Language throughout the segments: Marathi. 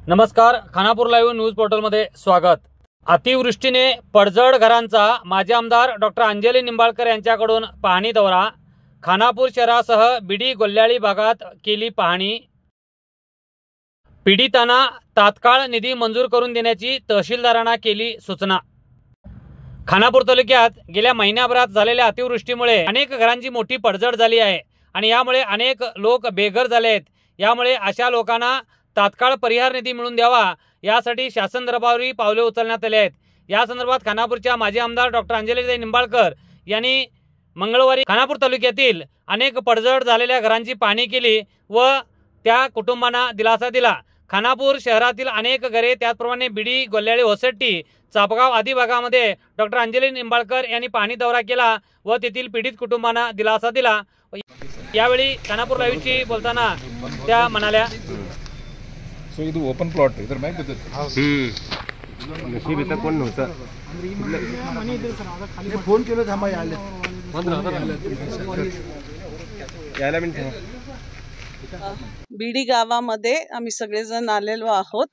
नमस्कार, खानापूर लाईव्ह न्यूज पोर्टलमध्ये स्वागत। अतिवृष्टीने पडझड घरांचा माजी आमदार डॉक्टर अंजली निंबाळकर यांच्याकडून पाहणी दौरा। खानापूर शहरासह बीडी गोल्याळी भागात केली पाहणी। पीडितांना तात्काळ निधी मंजूर करून देण्याची तहसीलदारांना केली सूचना। खानापूर तालुक्यात गेल्या महिन्याभरात झालेल्या अतिवृष्टीमुळे अनेक घरांची मोठी पडझड झाली आहे आणि यामुळे अनेक लोक बेघर झाले आहेत। यामुळे अशा लोकांना तात्काळ परिहार निधी मिळवून द्यावा यासाठी शासन दरबारी पावले उचलण्यात आले आहेत। या संदर्भात खानापूरच्या माजी आमदार डॉक्टर अंजली निंबाळकर यांनी मंगळवारी खानापूर तालुक्यातील अनेक पडझड झालेल्या घरांची पाहणी केली व त्या कुटुंबांना दिलासा दिला। खानापूर शहरातील अनेक घरे, त्याचप्रमाणे बीडी गोल्याळी होसट्टी चापगाव आदी भागामध्ये डॉक्टर अंजली निंबाळकर यांनी पाहणी दौरा केला व तेथील पीडित कुटुंबांना दिलासा दिला। यावेळी खानापूर लाईव्हची बोलताना त्या म्हणाल्या, सो ಇದು ಓಪನ್ ಪ್ಲಾಟ್ ಇದರ ಮ್ಯಾಗ नशीब इथं कोण नव्हतं। फोन केलं थांबा यायला बीडी गावामध्ये आम्ही सगळेजण आलेलो आहोत।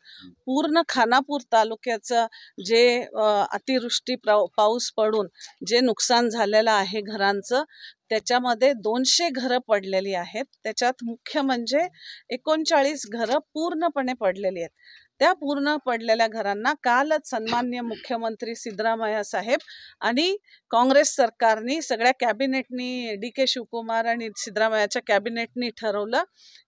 पूर्ण खानापूर तालुक्याचं जे अतिवृष्टी पाऊस पडून जे नुकसान झालेलं आहे घरांचं, त्याच्यामध्ये 200 घरं पडलेली आहेत। त्याच्यात मुख्य म्हणजे 39 घरं पूर्णपणे पडलेली आहेत। त्या पूर्ण पडलेल्या घरांना कालच सन्माननीय मुख्यमंत्री सिद्धरामय्या साहेब आणि काँग्रेस सरकारने सगळ्या कॅबिनेटनी डी.के. शिवकुमार आणि सिद्धरामय्याच्या कॅबिनेटनी ठरवलं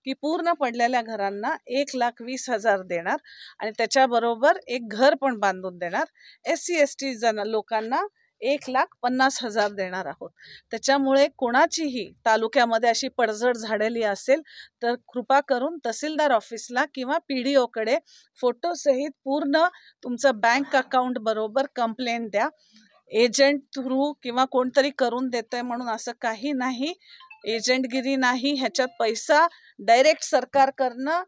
की पूर्ण पडलेल्या घरांना 1,20,000 देणार आणि त्याच्याबरोबर एक घर पण बांधून देणार। SC/ST लोकांना 1,50,000 देणार आहोत। त्याच्यामुळे कोणाचीही तालुक्यामध्ये अशी पडझड झालेली असेल तर कृपा करून तहसीलदार ऑफिसला किंवा PDO कडे फोटोसहित पूर्ण तुमचं बँक अकाउंट बरोबर कंप्लेंट द्या। एजंट थ्रू किंवा कोणतरी करून देतंय म्हणून असं काही नाही, एजंटगिरी नाही। ह्याच्यात पैसा डायरेक्ट सरकारकडनं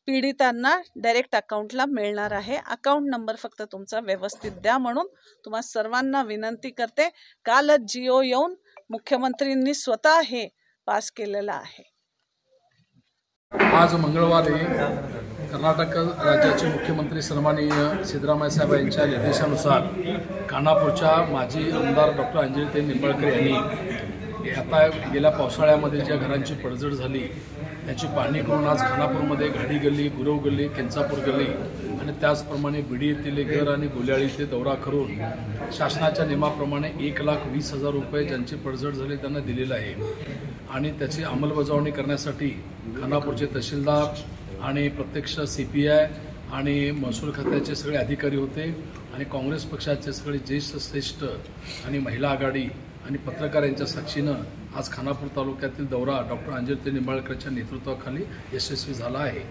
पीडितांना डायरेक्ट अकाउंटला मिळणार आहे। अकाउंट नंबर फक्त तुमचा व्यवस्थित द्या म्हणून तुम्हा सर्वांना विनंती करते। कालच GO येऊन मुख्यमंत्रींनी स्वतः हे पास केलेलं आहे। आज मंगळवारी कर्नाटक राज्याचे मुख्यमंत्री सन्माननीय सिद्धरामय्या साहेब यांच्या निर्देशानुसार खानापूरच्या माजी आमदार डॉक्टर अंजली निंबाळकर यांनी आता गेल्या पावसाळ्यामध्ये ज्या घरांची पडझड झाली त्याची पाहणी करून आज खानापूरमध्ये घाडी गल्ली, गुरव गल्ली, केंचापूर गल्ली आणि त्याचप्रमाणे बीडी येथील घर आणि गोल्याळी ते दौरा करून शासनाच्या नियमाप्रमाणे 1,20,000 रुपये ज्यांची पडझड झाली त्यांना दिलेलं आहे आणि त्याची अंमलबजावणी करण्यासाठी खानापूरचे तहसीलदार आणि प्रत्यक्ष CPI आणि महसूल खात्याचे सगळे अधिकारी होते आणि काँग्रेस पक्षाचे सगळे ज्येष्ठ श्रेष्ठ आणि महिला आघाडी आणि पत्रकार यांच्या साक्षीनं आज खानापूर तालुक्यातील दौरा डॉक्टर अंजली निंबाळकरच्या नेतृत्वाखाली यशस्वी झाला आहे।